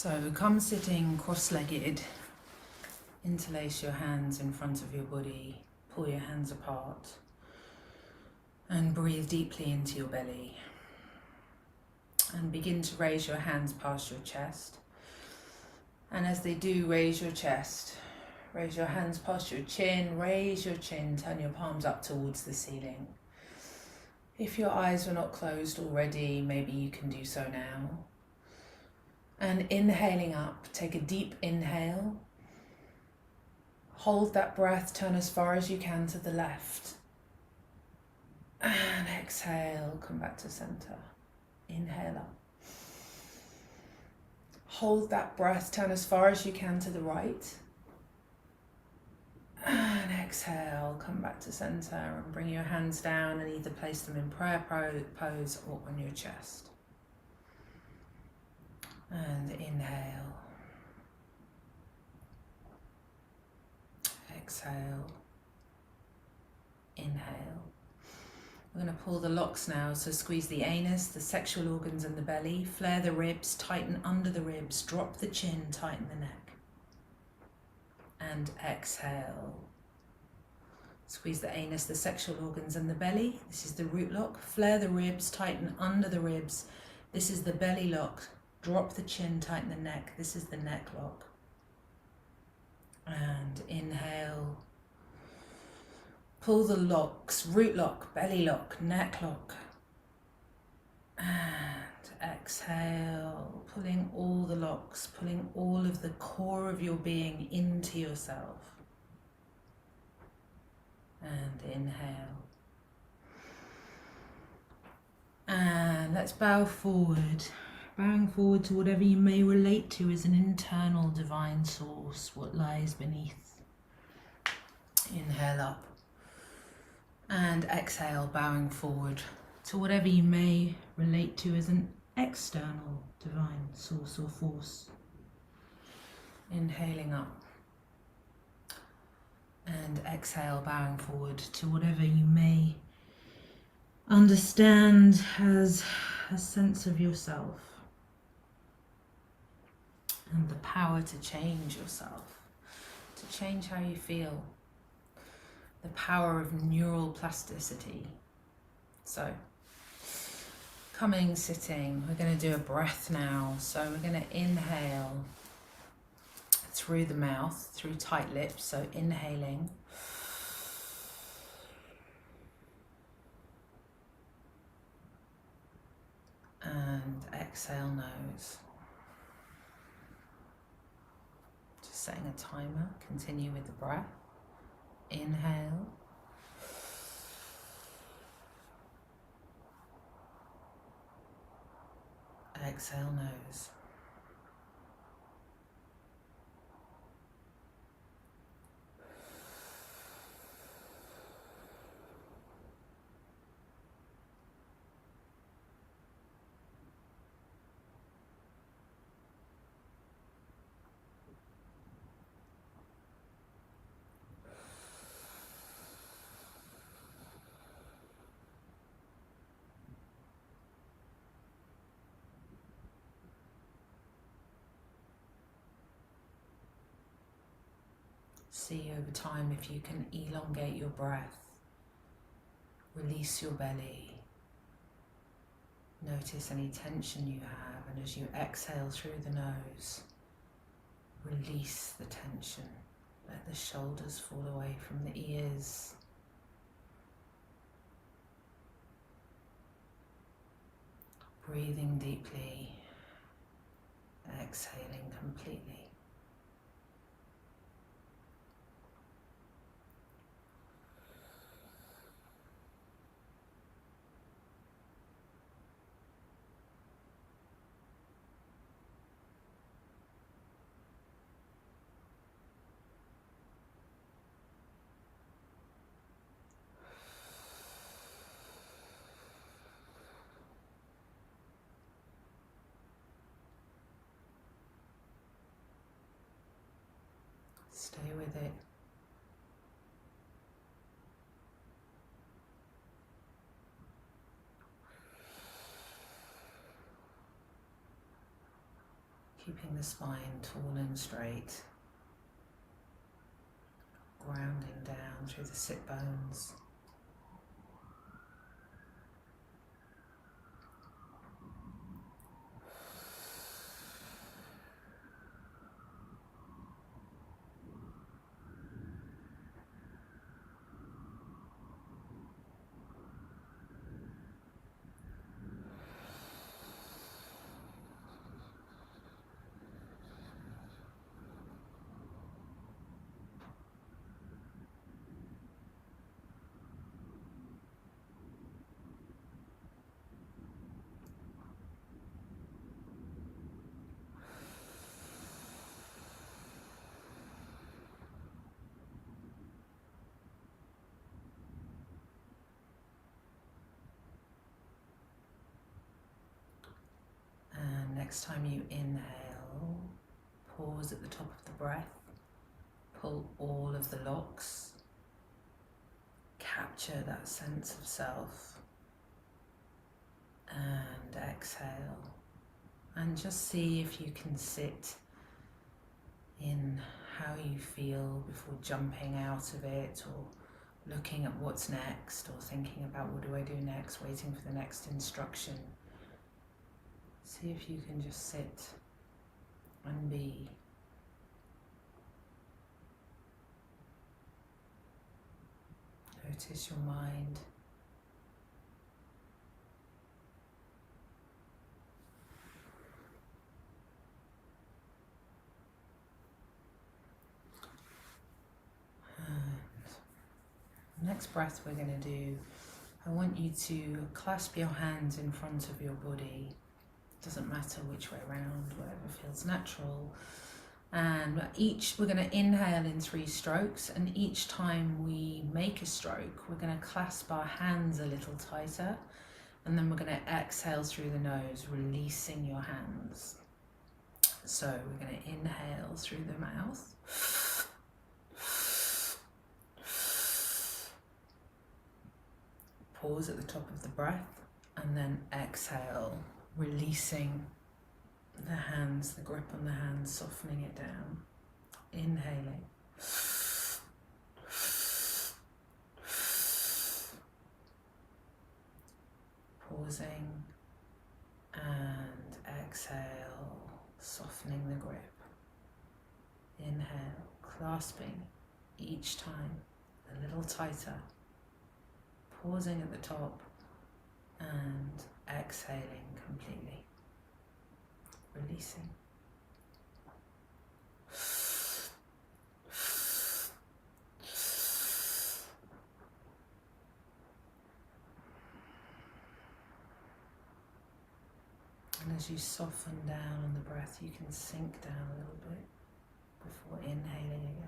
So come sitting cross-legged, interlace your hands in front of your body, pull your hands apart, and breathe deeply into your belly. And begin to raise your hands past your chest. And as they do, raise your chest, raise your hands past your chin, raise your chin, turn your palms up towards the ceiling. If your eyes were not closed already, maybe you can do so now. And inhaling up, take a deep inhale. Hold that breath, turn as far as you can to the left. And exhale, come back to center. Inhale up. Hold that breath, turn as far as you can to the right. And exhale, come back to center and bring your hands down and either place them in prayer pose or on your chest. And inhale. Exhale. Inhale. We're going to pull the locks now, so squeeze the anus, the sexual organs and the belly, flare the ribs, tighten under the ribs, drop the chin, tighten the neck. And exhale. Squeeze the anus, the sexual organs and the belly. This is the root lock. Flare the ribs, tighten under the ribs. This is the belly lock. Drop the chin, tighten the neck. This is the neck lock. And inhale. Pull the locks, root lock, belly lock, neck lock. And exhale, pulling all the locks, pulling all of the core of your being into yourself. And inhale. And let's bow forward. Bowing forward to whatever you may relate to as an internal divine source, what lies beneath. Inhale up. And exhale, bowing forward to whatever you may relate to as an external divine source or force. Inhaling up. And exhale, bowing forward to whatever you may understand as a sense of yourself and the power to change yourself, to change how you feel, the power of neural plasticity. So, coming, sitting, we're going to do a breath now. So we're going to inhale through the mouth, through tight lips, so inhaling. And exhale, nose. Just setting a timer, continue with the breath. Inhale. Exhale, nose. See over time if you can elongate your breath, release your belly, notice any tension you have, and as you exhale through the nose, release the tension, let the shoulders fall away from the ears. Breathing deeply, exhaling completely. Stay with it. Keeping the spine tall and straight, grounding down through the sit bones. Next time you inhale, pause at the top of the breath, pull all of the locks, capture that sense of self, and exhale. And just see if you can sit in how you feel before jumping out of it, or looking at what's next, or thinking about what do I do next, waiting for the next instruction. See if you can just sit and be. Notice your mind. And next breath we're going to do, I want you to clasp your hands in front of your body. Doesn't matter which way around, whatever feels natural. And we're going to inhale in 3 strokes, and each time we make a stroke, we're going to clasp our hands a little tighter, and then we're going to exhale through the nose, releasing your hands. So we're going to inhale through the mouth. Pause at the top of the breath, and then exhale, releasing the hands, the grip on the hands, softening it down. Inhaling. Pausing and exhale, softening the grip. Inhale, clasping each time a little tighter. Pausing at the top and exhaling completely. Releasing. And as you soften down on the breath, you can sink down a little bit before inhaling again.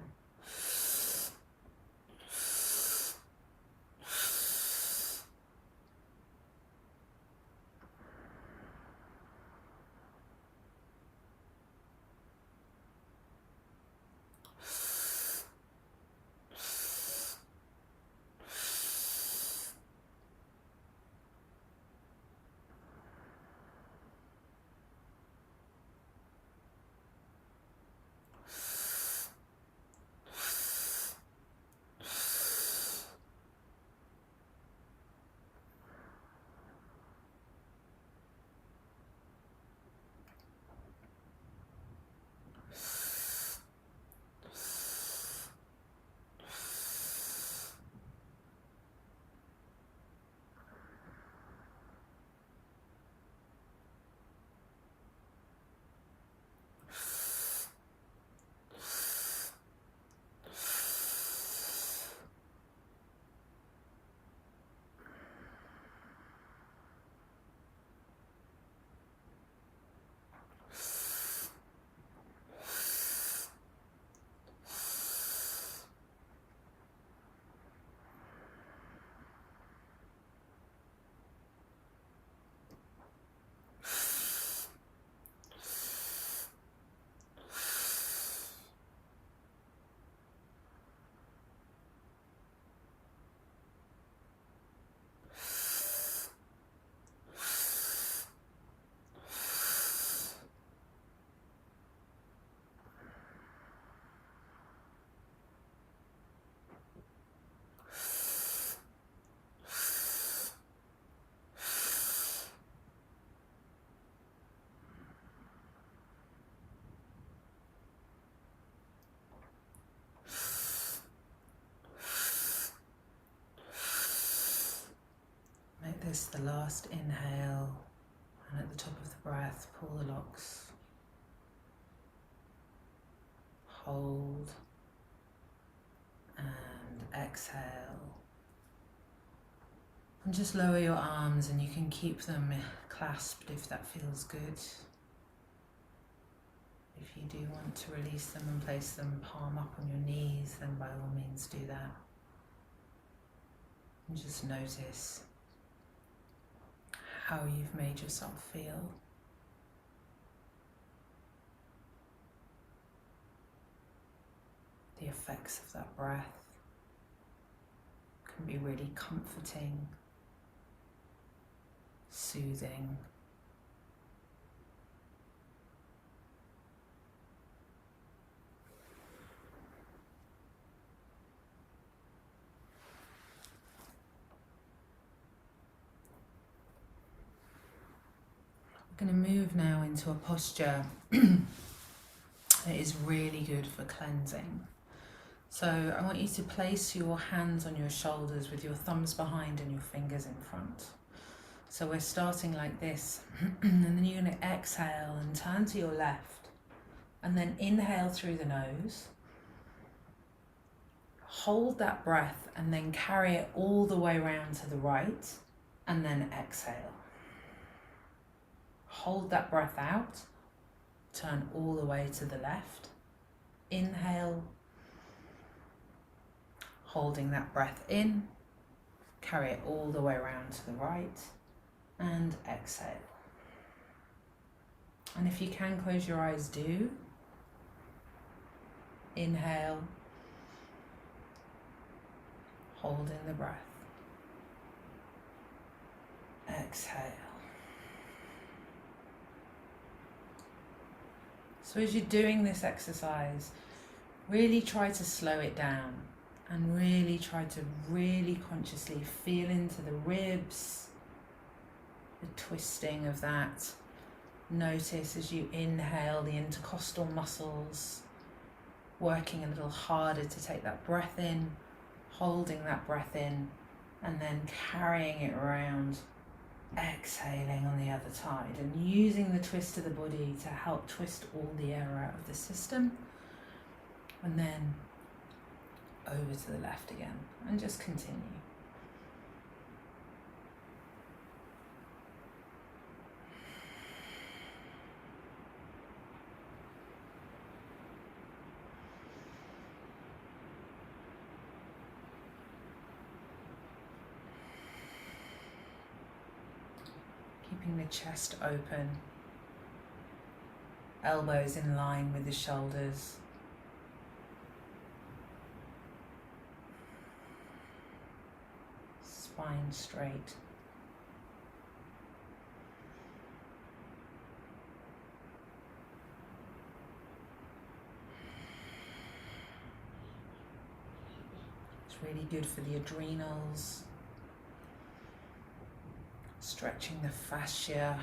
this, the last inhale, and at the top of the breath, pull the locks. Hold and exhale. And just lower your arms, and you can keep them clasped if that feels good. If you do want to release them and place them palm up on your knees, then by all means do that. And just notice how you've made yourself feel. The effects of that breath can be really comforting, soothing. We're going to move now into a posture that is really good for cleansing. So I want you to place your hands on your shoulders with your thumbs behind and your fingers in front. So we're starting like this, and then you're going to exhale and turn to your left, and then inhale through the nose. Hold that breath and then carry it all the way around to the right, and then exhale. Hold that breath out, turn all the way to the left, inhale, holding that breath in, carry it all the way around to the right, and exhale. And if you can close your eyes, do. Inhale, holding the breath. Exhale. So as you're doing this exercise, really try to slow it down and really try to really consciously feel into the ribs, the twisting of that. Notice as you inhale the intercostal muscles working a little harder to take that breath in, holding that breath in, and then carrying it around, exhaling on the other side, and using the twist of the body to help twist all the air out of the system, and then over to the left again, and just continue. Keeping the chest open, elbows in line with the shoulders. Spine straight. It's really good for the adrenals. Stretching the fascia.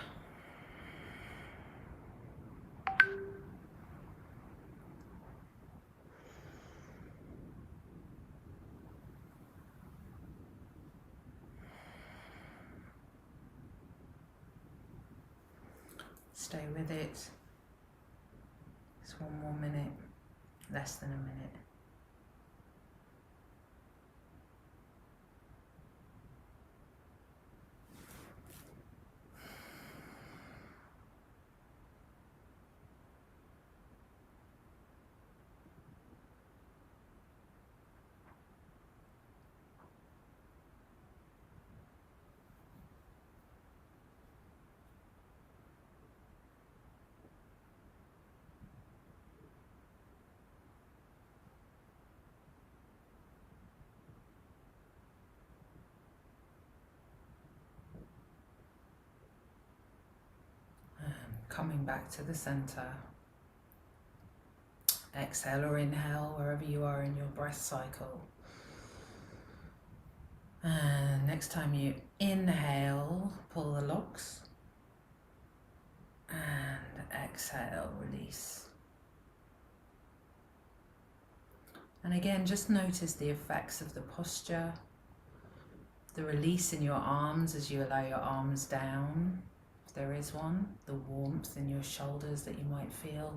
Stay with it. Just one more minute, less than a minute. Coming back to the center. Exhale or inhale wherever you are in your breath cycle. And next time you inhale, pull the locks. And exhale, release. And again, just notice the effects of the posture. The release in your arms as you allow your arms down, if there is one. The warmth in your shoulders that you might feel.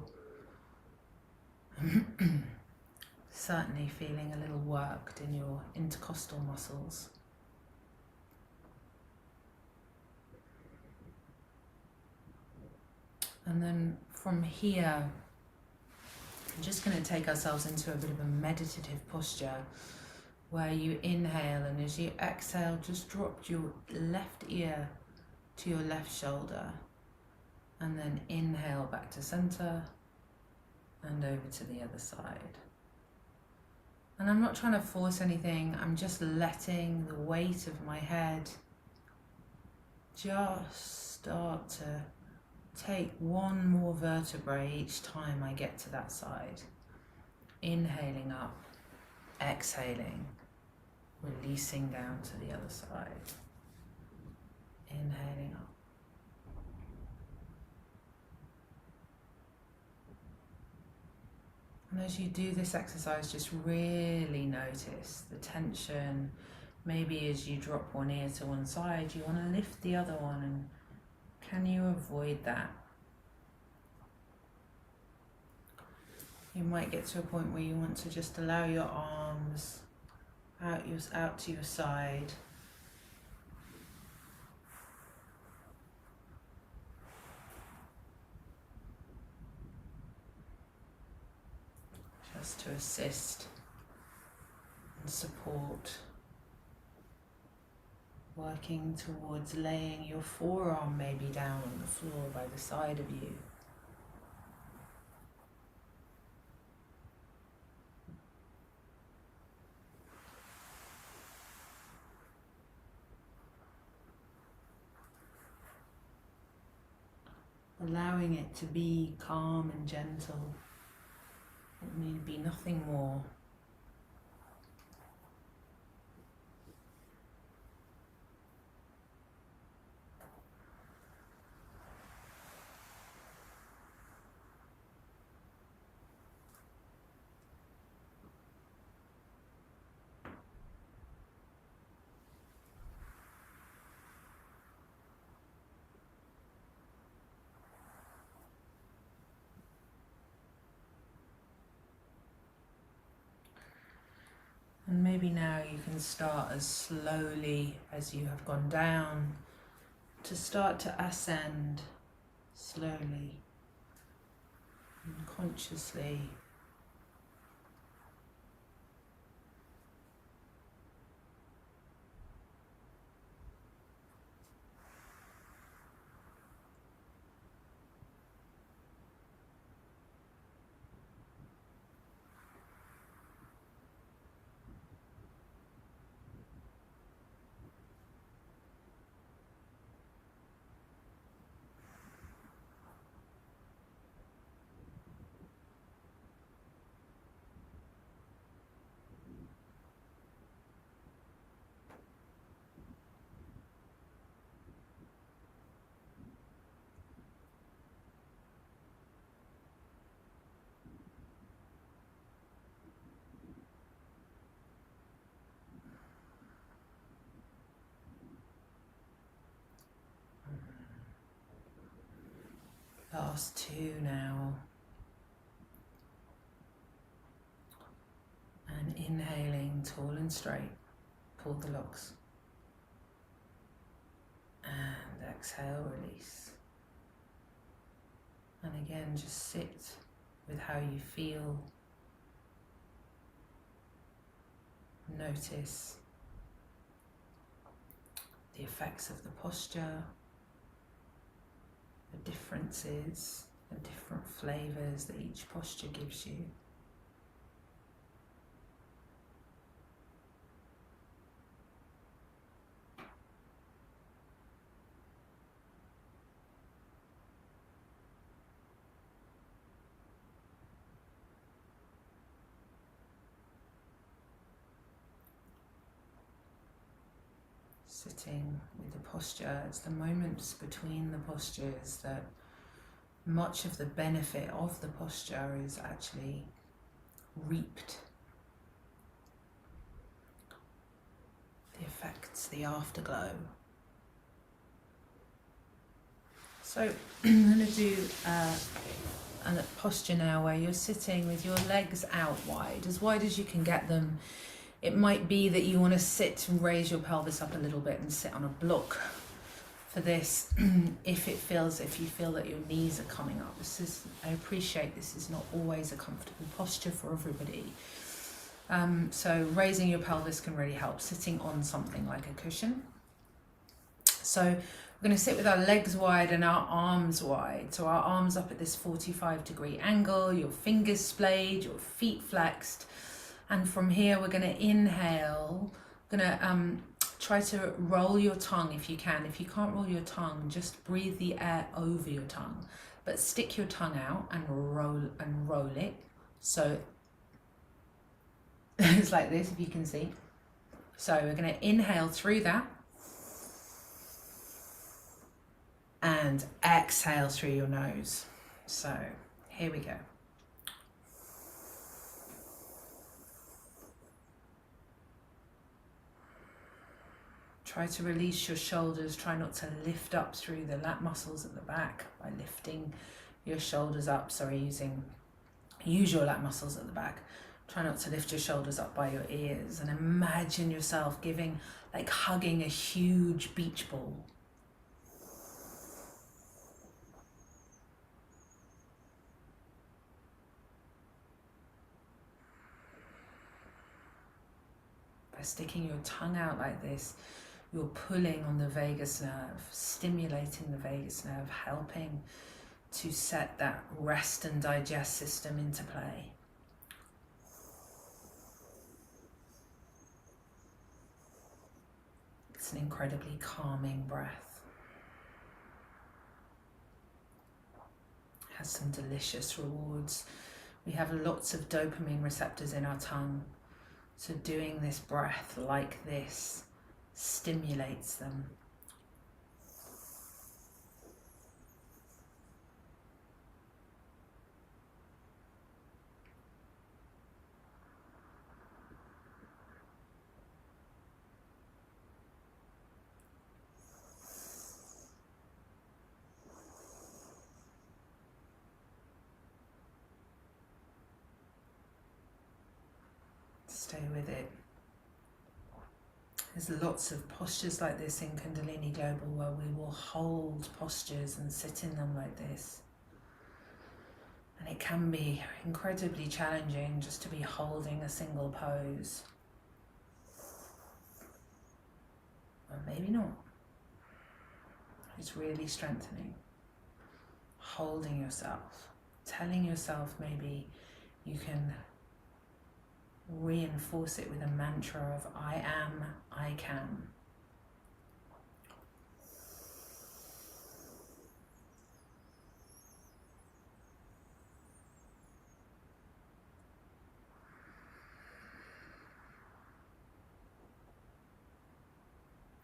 Certainly feeling a little worked in your intercostal muscles. And then from here, we're just going to take ourselves into a bit of a meditative posture where you inhale, and as you exhale, just drop your left ear to your left shoulder, and then inhale back to center and over to the other side. And I'm not trying to force anything, I'm just letting the weight of my head just start to take one more vertebrae each time I get to that side. Inhaling up, exhaling, releasing down to the other side. Inhaling up. And as you do this exercise, just really notice the tension. Maybe as you drop one ear to one side, you want to lift the other one, and can you avoid that? You might get to a point where you want to just allow your arms out to your side. Just to assist and support. Working towards laying your forearm maybe down on the floor by the side of you. Allowing it to be calm and gentle. It need be nothing more. And maybe now you can start as slowly as you have gone down to start to ascend slowly and consciously. Last two now. And inhaling tall and straight, pull the locks. And exhale, release. And again, just sit with how you feel. Notice the effects of the posture, the differences, the different flavors that each posture gives you. Sitting with the posture, it's the moments between the postures that much of the benefit of the posture is actually reaped. The affects the afterglow. So I'm going to do a posture now where you're sitting with your legs out wide as you can get them. It might be that you want to sit and raise your pelvis up a little bit and sit on a block for this. If you feel that your knees are coming up. I appreciate this is not always a comfortable posture for everybody. So raising your pelvis can really help, sitting on something like a cushion. So we're going to sit with our legs wide and our arms wide. So our arms up at this 45-degree angle, your fingers splayed, your feet flexed. And from here, we're going to inhale. We're going to try to roll your tongue if you can. If you can't roll your tongue, just breathe the air over your tongue. But stick your tongue out and roll it. So it's like this, if you can see. So we're going to inhale through that. And exhale through your nose. So here we go. Try to release your shoulders. Try not to lift up through the lat muscles at the back by lifting your shoulders up. Use your lat muscles at the back. Try not to lift your shoulders up by your ears, and imagine yourself hugging a huge beach ball. By sticking your tongue out like this, you're pulling on the vagus nerve, stimulating the vagus nerve, helping to set that rest and digest system into play. It's an incredibly calming breath. It has some delicious rewards. We have lots of dopamine receptors in our tongue. So doing this breath like this stimulates them. Stay with it. There's lots of postures like this in Kundalini Global where we will hold postures and sit in them like this. And it can be incredibly challenging just to be holding a single pose. Or maybe not. It's really strengthening. Holding yourself, telling yourself maybe you can reinforce it with a mantra of I am, I can.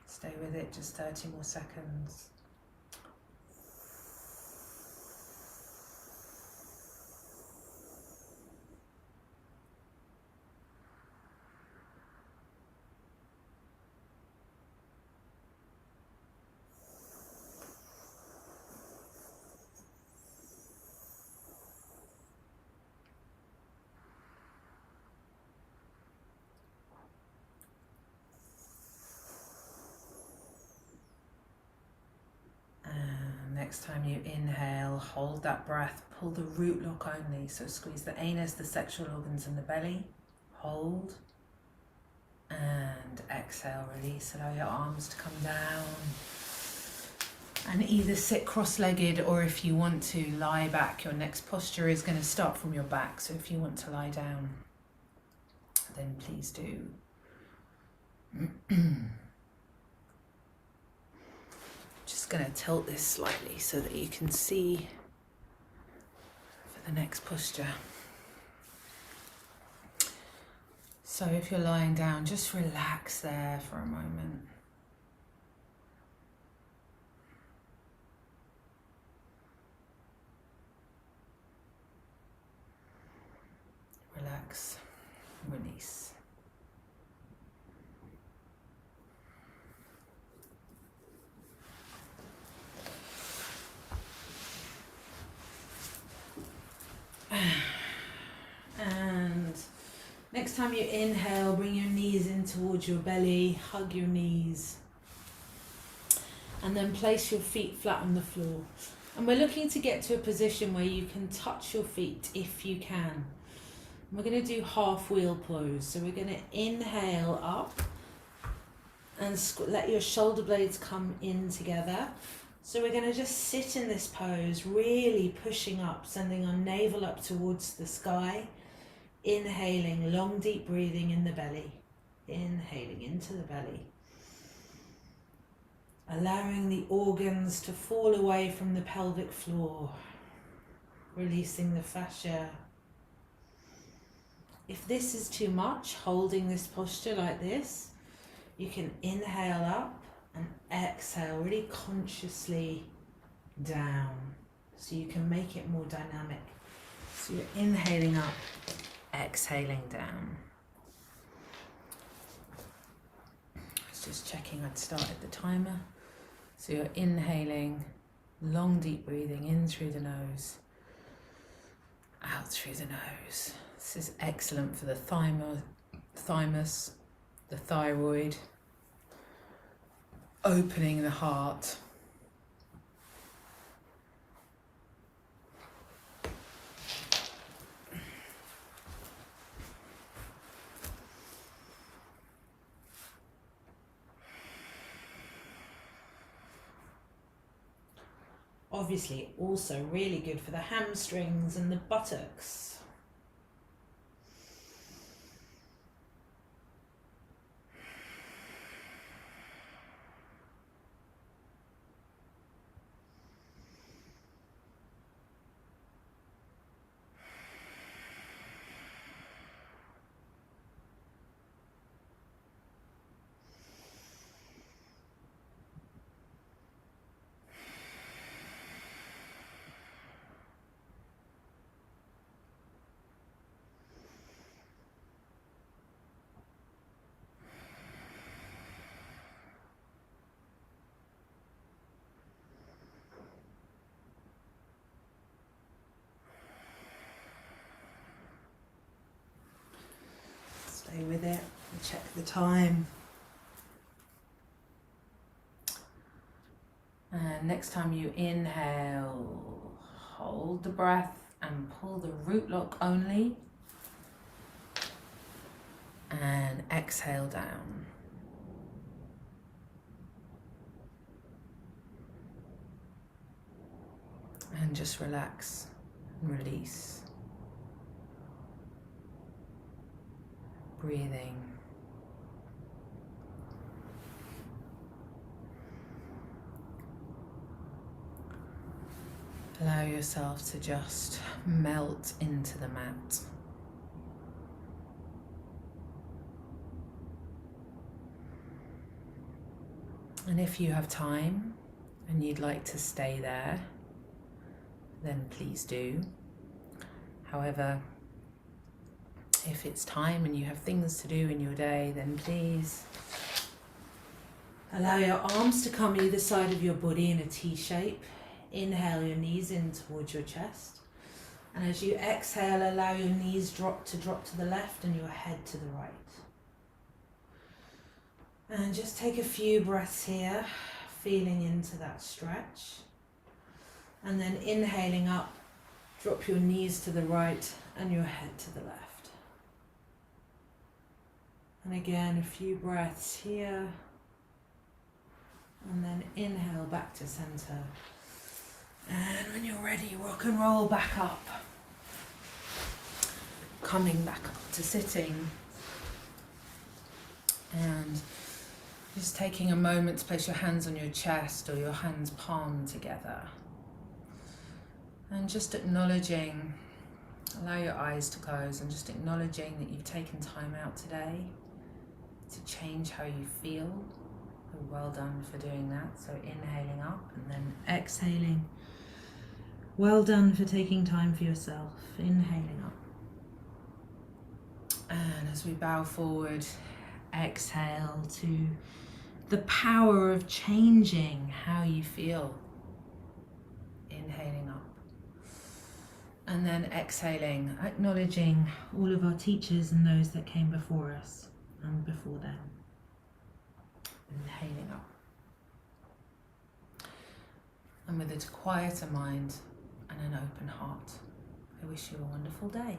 Stay with it, just 30 more seconds. Next time you inhale, hold that breath, pull the root lock only, so squeeze the anus, the sexual organs and the belly, hold, and exhale, release, allow your arms to come down, and either sit cross-legged or if you want to lie back. Your next posture is going to start from your back, so if you want to lie down, then please do. Just going to tilt this slightly so that you can see for the next posture. So if you're lying down, just relax there for a moment. Relax, release. time you inhale, bring your knees in towards your belly, hug your knees. And then place your feet flat on the floor. And we're looking to get to a position where you can touch your feet if you can. We're going to do half wheel pose. So we're going to inhale up and let your shoulder blades come in together. So we're going to just sit in this pose, really pushing up, sending our navel up towards the sky. Inhaling, long deep breathing in the belly. Inhaling into the belly. Allowing the organs to fall away from the pelvic floor. Releasing the fascia. If this is too much, holding this posture like this, you can inhale up and exhale really consciously down. So you can make it more dynamic. So you're inhaling up, exhaling down. I was just checking I'd started the timer. So you're inhaling, long deep breathing in through the nose, out through the nose. This is excellent for the thymus, the thyroid, opening the heart. Obviously also really good for the hamstrings and the buttocks. Stay with it and check the time. And next time you inhale, hold the breath and pull the root lock only. And exhale down. And just relax and release. Breathing. Allow yourself to just melt into the mat. And if you have time and you'd like to stay there, then please do. However, if it's time and you have things to do in your day, then please allow your arms to come either side of your body in a T shape. Inhale your knees in towards your chest. And as you exhale, allow your knees drop to the left and your head to the right. And just take a few breaths here, feeling into that stretch. And then inhaling up, drop your knees to the right and your head to the left. And again, a few breaths here. And then inhale back to center. And when you're ready, rock and roll back up. Coming back up to sitting. And just taking a moment to place your hands on your chest or your hands palm together. And just acknowledging, allow your eyes to close and just acknowledging that you've taken time out today to change how you feel. Well done for doing that. So inhaling up and then exhaling. Well done for taking time for yourself. Inhaling up. And as we bow forward, exhale to the power of changing how you feel. Inhaling up. And then exhaling, acknowledging all of our teachers and those that came before us and before them. Inhaling up. And with a quieter mind and an open heart, I wish you a wonderful day.